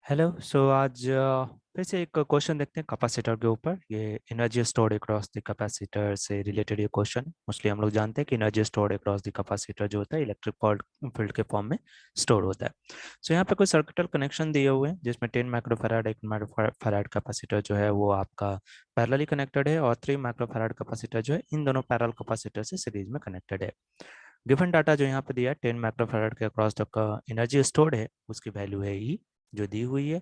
Hello. आज फिर से एक क्वेश्चन देखते हैं कैपेसिटर के ऊपर। ये energy stored across the capacitor से रिलेटेड ये क्वेश्चन है। मोस्टली हम लोग जानते हैं कि energy stored across the capacitor जो होता है इलेक्ट्रिक फील्ड के फॉर्म में स्टोर होता है। यहाँ पे कोई सर्किटल कनेक्शन दिए हुए हैं जिसमें 10 माइक्रोफैराड 1 माइक्रोफैराड कैपेसिटर जो है वो आपका पैरेलली कनेक्टेड है, और 3 माइक्रोफैराड कैपेसिटर जो है इन दोनों पैरेलल कैपेसिटर से सीरीज में कनेक्टेड है। गिवन डाटा जो यहाँ पे दिया है 10 माइक्रोफैराड के अक्रॉस तक एनर्जी स्टोर्ड है, उसकी वैल्यू है ई जो दी हुई है।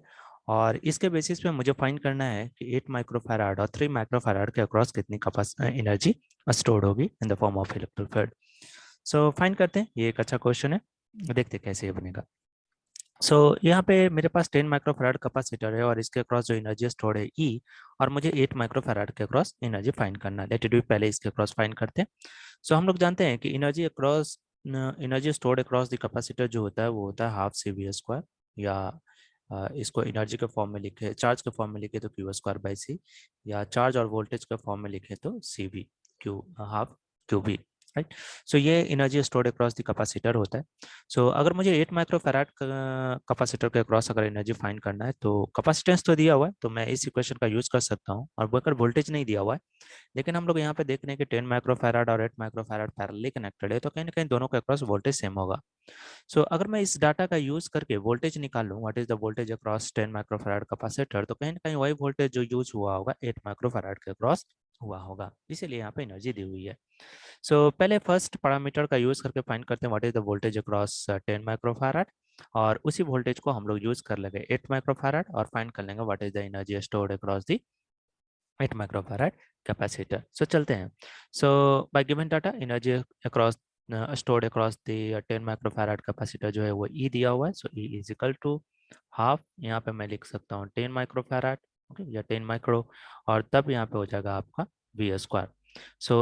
और इसके बेसिस पे मुझे फाइंड करना है कि 8 माइक्रोफैराड और 3 माइक्रोफैराड के अक्रॉस कितनी एनर्जी स्टोर्ड होगी in the form of electric field. So find करते हैं, ये एक अच्छा क्वेश्चन है, देखते हैं कैसे ये बनेगा। यहाँ पे मेरे पास 10 माइक्रोफैराड कैपेसिटर है और इसके अक्रॉस जो एनर्जी स्टोर्ड है ई, और मुझे 8 माइक्रोफैराड के अक्रॉस एनर्जी फाइंड करना है। लेट इट बी, पहले इसके अक्रॉस फाइंड करते हैं। हम लोग जानते हैं कि energy stored across the capacitor जो होता है वो होता है हाफ सी वी स्क्वायर, या इसको एनर्जी के फॉर्म में लिखे, चार्ज के फॉर्म में लिखे तो क्यू स्क्वायर बाई सी, या चार्ज और वोल्टेज के फॉर्म में लिखे तो C V Q half Q V, right. ये energy stored across the capacitor होता है। अगर मुझे 8 माइक्रोफैराड कैपेसिटर के अक्रॉस अगर एनर्जी फाइंड करना है तो कैपेसिटेंस तो दिया हुआ है, तो मैं इस इक्वेशन का यूज कर सकता हूँ। और वो अगर वोल्टेज नहीं दिया हुआ है, लेकिन हम लोग यहाँ पे देख रहे हैं कि 10 माइक्रोफैराड और 8 माइक्रोफैराड पैरेलली कनेक्टेड है, तो कहीं ना कहीं दोनों के अक्रॉस वोल्टेज सेम होगा। अगर मैं इस डाटा का यूज करके वोल्टेज निकालूं, what is the voltage across 10 microfarad capacitor, तो कहीं ना कहीं वही वोल्टेज जो यूज हुआ होगा 8 माइक्रोफैराड के अक्रॉस हुआ होगा, इसीलिए यहाँ पे एनर्जी दी हुई है। पहले फर्स्ट पैरामीटर का यूज करके फाइंड करते हैं what is the voltage across 10 microfarad, और उसी वोल्टेज को हम लोग यूज कर लेंगे 8 माइक्रोफैराड और फाइंड कर लेंगे what is the energy stored across the 8 microfarad capacitor. चलते हैं। By given data energy across stored across the 10 microfarad capacitor जो है वो ई दिया हुआ है। E is equal to half, यहाँ पे मैं लिख सकता हूँ 10 माइक्रोफैराड, ओके, या 10 माइक्रो, और तब यहाँ पे हो जाएगा आपका वी स्क्वायर।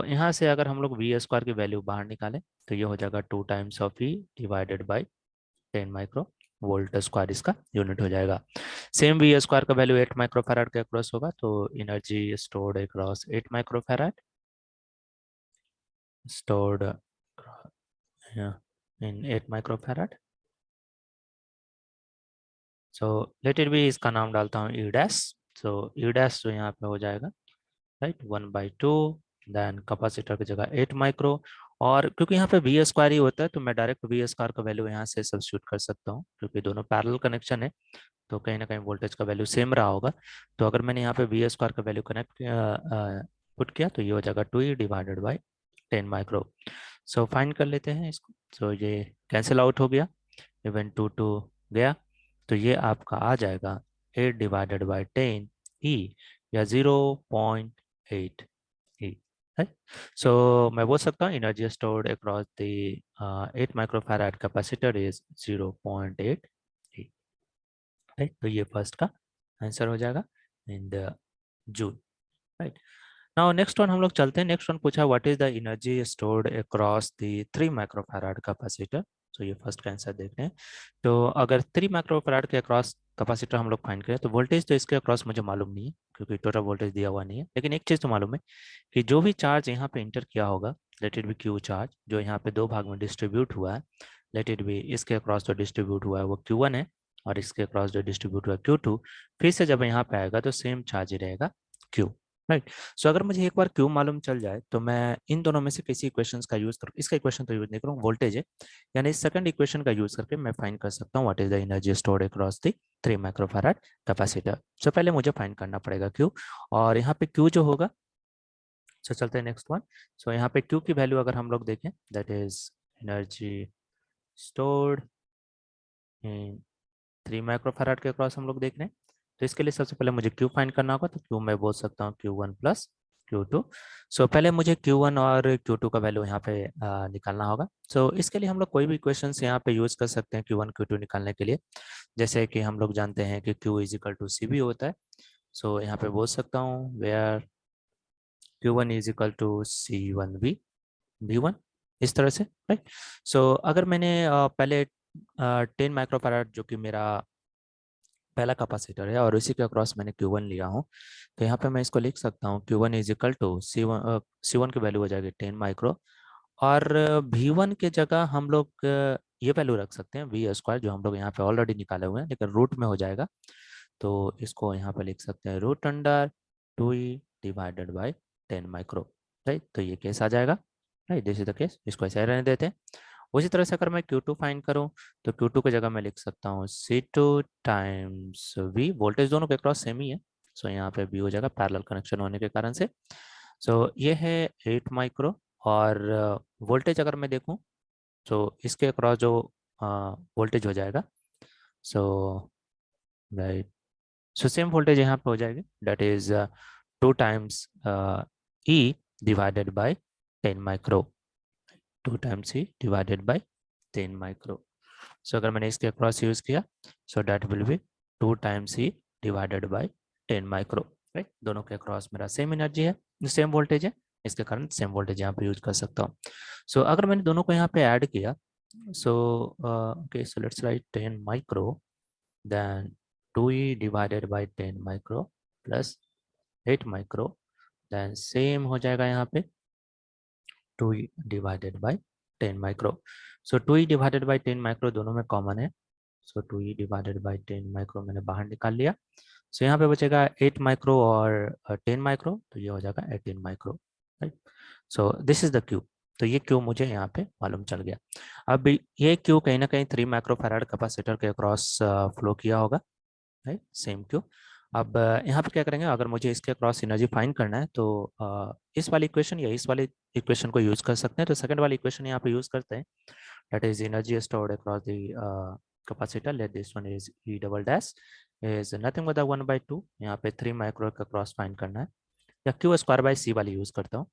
यहाँ से अगर हम लोग वी स्क्वायर की वैल्यू बाहर निकालें तो ये हो जाएगा 2 times of E divided by 10 micro volt square, इसका यूनिट हो जाएगा। सेम वी स्क्वायर का वैल्यू 8 माइक्रोफैराड के अक्रॉस होगा, तो energy stored across 8 microfarad stored in 8 microfarad. Let it be, इसका नाम डालता हूँ ई डैश। ई डैश जो यहाँ पे हो जाएगा, राइट, 1/2, देन कैपेसिटर की जगह 8 माइक्रो। और क्योंकि यहाँ पे वी स्क्वायर ही होता है तो मैं डायरेक्ट वी स्क्वायर का वैल्यू यहाँ से सब्स्टिट्यूट कर सकता हूँ, क्योंकि दोनों पैरेलल कनेक्शन है तो कहीं ना कहीं वोल्टेज का वैल्यू सेम रहा होगा। तो अगर मैंने यहाँ पे वी स्क्वायर का वैल्यू कनेक्ट पुट किया तो ये हो जाएगा 2 डिवाइडेड बाई 10 माइक्रो। फाइंड कर लेते हैं इसको। ये कैंसिल आउट हो गया, इवन 2 गया, तो ये आपका आ जाएगा 8 डिवाइडेड बाई 10 ई, या 0.8 ई है। मैं बोल सकता हूँ energy stored across the 8 microfarad capacitor is 0.8 E, right. तो ये फर्स्ट का आंसर हो जाएगा in the joule, right. Now next one हम लोग चलते हैं। नेक्स्ट वन पूछा what is the energy stored across the 3 microfarad capacitor. ये फर्स्ट का आंसर देख रहे हैं। तो अगर 3 माइक्रोफैराड के अक्रॉस कैपेसिटर हम लोग फाइंड करें तो वोल्टेज तो इसके अक्रॉस मुझे मालूम नहीं है क्योंकि टोटल वोल्टेज दिया हुआ नहीं है, लेकिन एक चीज़ तो मालूम है कि जो भी चार्ज यहाँ पे इंटर किया होगा, let it be Q charge, जो यहाँ पे दो भाग में डिस्ट्रीब्यूट हुआ है, लेट इट बी इसके अक्रॉस जो डिस्ट्रीब्यूट हुआ है वो Q1 है, और इसके अक्रॉस जो डिस्ट्रीब्यूट हुआ है Q2। फिर से जब यहाँ पे आएगा तो सेम चार्ज ही रहेगा Q, राइट। अगर मुझे एक बार Q मालूम चल जाए तो मैं इन दोनों में से किसी इक्वेशंस का यूज करूँ, इसका इक्वेशन तो यूज नहीं करूँ, वोल्टेज है, यानी इस सेकंड इक्वेशन का यूज करके मैं फाइंड कर सकता हूँ what is the energy stored across the 3 microfarad capacitor. पहले मुझे फाइंड करना पड़ेगा Q, और यहाँ पे Q जो होगा, चलते हैं नेक्स्ट वन। यहाँ पे Q की वैल्यू अगर हम लोग देखें, that is energy stored in 3 microfarad के अक्रॉस हम लोग देख रहे हैं। तो इसके लिए सबसे पहले मुझे Q फाइंड करना होगा, तो Q मैं बोल सकता हूँ Q1 प्लस Q2। पहले मुझे Q1 और Q2 का वैल्यू यहाँ पे निकालना होगा। इसके लिए हम लोग कोई भी इक्वेशंस यहाँ पे यूज कर सकते हैं Q1 Q2 निकालने के लिए। जैसे कि हम लोग जानते हैं कि Q is equal to CV होता है। यहाँ पे बोल सकता हूँ where Q1 is equal to C1V V1, इस तरह से, राइट। अगर मैंने पहले 10 माइक्रोफैराड जो कि मेरा पहला कैपेसिटर है और उसी के अक्रॉस मैंने Q1 लिया हूँ, तो यहाँ पे मैं इसको लिख सकता हूँ Q1 is equal to C1 की वैल्यू हो जाएगी 10 माइक्रो, और V1 के जगह हम लोग ये वैल्यू रख सकते हैं वी स्क्वायर जो हम लोग यहाँ पे ऑलरेडी निकाले हुए हैं, लेकिन रूट में हो जाएगा तो इसको यहाँ पे लिख सकते हैं root under 2e divided by 10 micro, right. तो ये केस आ जाएगा, right, this is the case, इसको ऐसे रहने देते हैं। उसी तरह से अगर मैं Q2 फाइंड करूं तो Q2 की जगह मैं लिख सकता हूँ C2 टाइम्स V, वोल्टेज दोनों के क्रॉस सेम ही है, सो यहाँ पे V हो जाएगा पैरेलल कनेक्शन होने के कारण से। सो ये है 8 माइक्रो, और वोल्टेज अगर मैं देखूं तो इसके अक्रॉस जो वोल्टेज हो जाएगा, so right, so same voltage यहाँ पे हो जाएगी, that is 2 times E divided by 10 micro, 2 times E divided by 10 micro. So अगर मैंने इसके अक्रॉस यूज किया so that will be 2 times E divided by 10 micro, right. दोनों के अक्रॉस मेरा सेम एनर्जी है, सेम वोल्टेज है, इसके कारण सेम वोल्टेज यहाँ पे यूज कर सकता हूँ। सो अगर मैंने दोनों को यहाँ पे ऐड किया, so okay, so let's write 10 micro then 2e divided by 10 micro plus 8 micro, then same हो जाएगा यहाँ पे 2e divided by 10 micro. So 2e divided by 10 micro दोनों में कॉमन है, सो 2e divided by 10 माइक्रो मैंने बाहर निकाल लिया। सो यहाँ पे बचेगा 8 माइक्रो और 10 माइक्रो, तो ये हो जाएगा 18 micro, right. So this is the Q, तो ये क्यू मुझे यहाँ पे मालूम चल गया। अब ये क्यू कहीं ना कहीं 3 माइक्रो फैराड कैपेसिटर के अक्रॉस फ्लो किया होगा, राइट, सेम क्यू। अब यहाँ पे क्या करेंगे, अगर मुझे इसके क्रॉस एनर्जी फाइंड करना है तो इस वाली इक्वेशन या इस वाली इक्वेशन को यूज कर सकते हैं, तो सेकंड वाली इक्वेशन यहाँ पे यूज करते हैं, that is energy stored across the capacitor, let this one is E double dash is nothing but 1/2, यहाँ पे 3 माइक्रो का क्रॉस फाइंड करना है, या क्यू स्क्वायर बाई सी वाली यूज करता हूँ,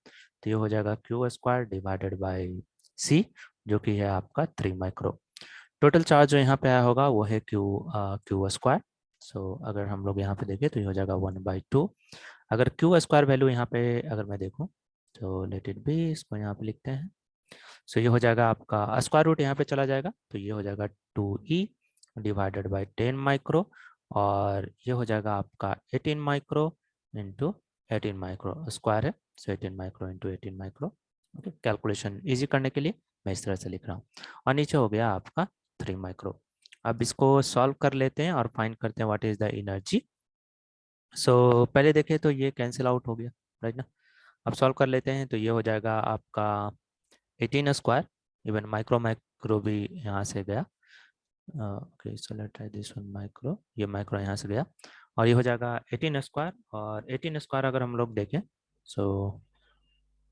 तो ये हो जाएगा क्यू स्क्वायर डिवाइडेड बाई सी, जो कि है आपका 3 माइक्रो। टोटल चार्ज जो यहाँ पे आया होगा वो है क्यू स्क्वायर। सो अगर हम लोग यहाँ पे देखें तो ये हो जाएगा 1/2। अगर क्यू स्क्वायर वैल्यू यहाँ पे अगर मैं देखूँ तो लेट इट बी, इसको यहाँ पे लिखते हैं। सो ये हो जाएगा आपका स्क्वायर रूट यहाँ पे चला जाएगा, तो ये हो जाएगा 2e डिवाइडेड बाई 10 माइक्रो, और ये हो जाएगा आपका 18 माइक्रो इंटू 18 माइक्रो, स्क्वायर है, सो 18 micro into 18 micro. Okay, calculation easy करने के लिए मैं इस तरह से लिख रहा हूँ, और नीचे हो गया आपका 3 माइक्रो। अब इसको सॉल्व कर लेते हैं और फाइंड करते हैं व्हाट इज द एनर्जी। सो पहले देखें तो ये कैंसिल आउट हो गया, राइट ना। अब सॉल्व कर लेते हैं, तो ये हो जाएगा आपका 18 स्क्वायर, इवन माइक्रो माइक्रो भी यहाँ से गया, okay, so let's try this one micro, ये माइक्रो यहाँ से गया, और ये हो जाएगा 18 स्क्वायर, और 18 स्क्वायर अगर हम लोग देखें सो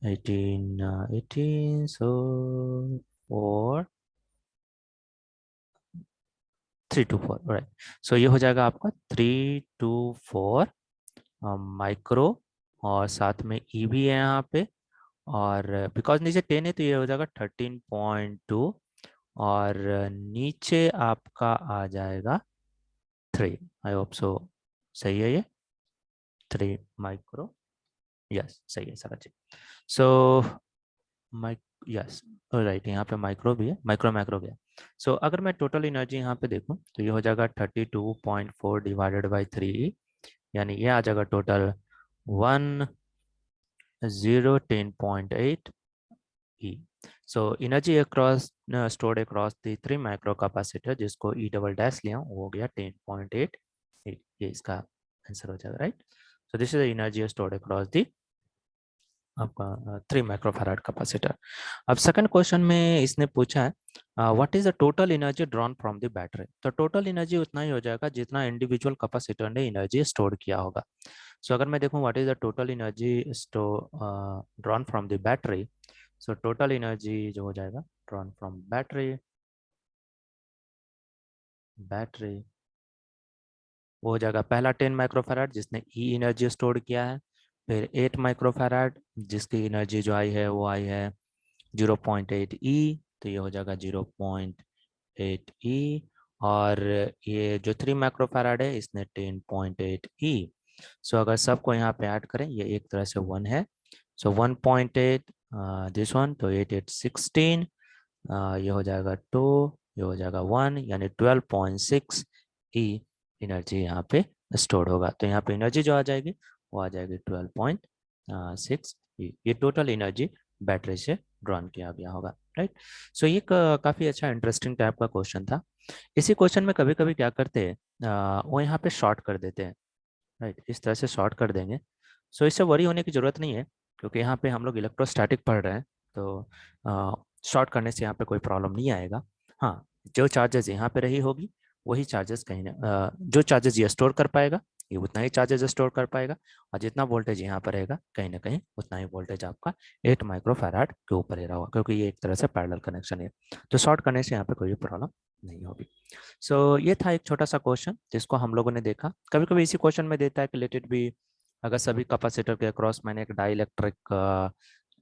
18 सो 4 3 to 4, राइट। सो ये हो जाएगा आपका 3 to 4 माइक्रो, और साथ में ई भी है यहाँ पे, और बिकॉज नीचे 10 है तो ये हो जाएगा 13.2, और नीचे आपका आ जाएगा 3, आई होप सो सही है ये 3 माइक्रो, यस सही है सारा चीज। सो माइक यस, राइट, यहाँ पे माइक्रो भी है, माइक्रो माइक्रो गया। सो अगर मैं टोटल एनर्जी यहाँ पे देखूँ तो ये हो जाएगा 32.4 डिवाइडेड बाई 3, यानी ये आ जाएगा total 1010.8 E. So energy across stored across the 3 micro capacitor, जिसको E डबल डैश लिया वो हो गया 10.8, ये इसका आंसर हो जाएगा, right. So this is the energy stored across the आपका 3 माइक्रोफैराड कैपेसिटर। अब सेकंड क्वेश्चन में इसने पूछा है what is the total energy drawn from the battery, तो टोटल एनर्जी उतना ही हो जाएगा जितना इंडिविजुअल कैपेसिटर ने एनर्जी स्टोर किया होगा। सो अगर मैं देखूं what is the total energy drawn from the battery, so total energy जो हो जाएगा ड्रॉन फ्रॉम बैटरी वो हो जाएगा पहला 10 माइक्रोफैराड जिसने ई एनर्जी स्टोर किया है, फिर 8 माइक्रोफैराड जिसकी एनर्जी जो आई है वो आई है 0.8 ई, तो ये हो जाएगा 0.8 ई, और ये जो 3 माइक्रोफैराड है इसने 10.8 ई। सो अगर सबको यहाँ पे ऐड करें, ये एक तरह से 1 है, सो 1.8 दिस वन, तो 8 8 16, ये हो जाएगा 2, ये हो जाएगा 1, यानी 12.6 ई एनर्जी यहाँ पे स्टोर होगा। तो यहाँ पे एनर्जी जो आ जाएगी वो आ जाएगी 12.6 ई, ये टोटल एनर्जी बैटरी से ड्रॉन किया गया होगा, राइट। सो ये काफ़ी अच्छा इंटरेस्टिंग टाइप का क्वेश्चन था। इसी क्वेश्चन में कभी कभी क्या करते हैं, वो यहाँ पे शॉर्ट कर देते हैं, राइट, इस तरह से शॉर्ट कर देंगे। सो इससे वरी होने की ज़रूरत नहीं है, क्योंकि यहाँ पे हम लोग इलेक्ट्रोस्टैटिक पढ़ रहे हैं, तो शॉर्ट करने से यहाँ पे कोई प्रॉब्लम नहीं आएगा। हाँ, जो चार्जेस यहाँ पे रही होगी वही चार्जेस कहीं ना जो चार्जेस ये स्टोर कर पाएगा ये उतना ही चार्जेस स्टोर कर पाएगा, और जितना वोल्टेज यहाँ पर रहेगा कहीं ना कहीं उतना ही वोल्टेज आपका 8 माइक्रोफैराड के ऊपर ही रहा होगा, क्योंकि ये एक तरह से पैरेलल कनेक्शन है। तो शॉर्ट करने से यहाँ पे कोई प्रॉब्लम नहीं होगी। ये था एक छोटा सा क्वेश्चन जिसको हम लोगों ने देखा। कभी कभी इसी क्वेश्चन में देता है कि लेट इट बी, अगर सभी कैपेसिटर के अक्रॉस मैंने एक डाइलेक्ट्रिक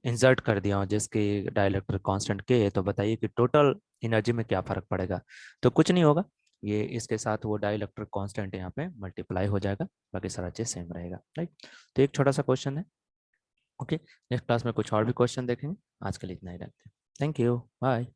इंसर्ट कर दिया हूँ जिसकी डाइलेक्ट्रिक कांस्टेंट के है, तो बताइए कि टोटल एनर्जी में क्या फर्क पड़ेगा। तो कुछ नहीं होगा, ये इसके साथ वो डाइलेक्ट्रिक कांस्टेंट यहाँ पे मल्टीप्लाई हो जाएगा, बाकी सारा चीज सेम रहेगा, राइट। तो एक छोटा सा क्वेश्चन है। ओके, नेक्स्ट क्लास में कुछ और भी क्वेश्चन देखेंगे। आज के लिए इतना ही रखते हैं। Thank you, bye.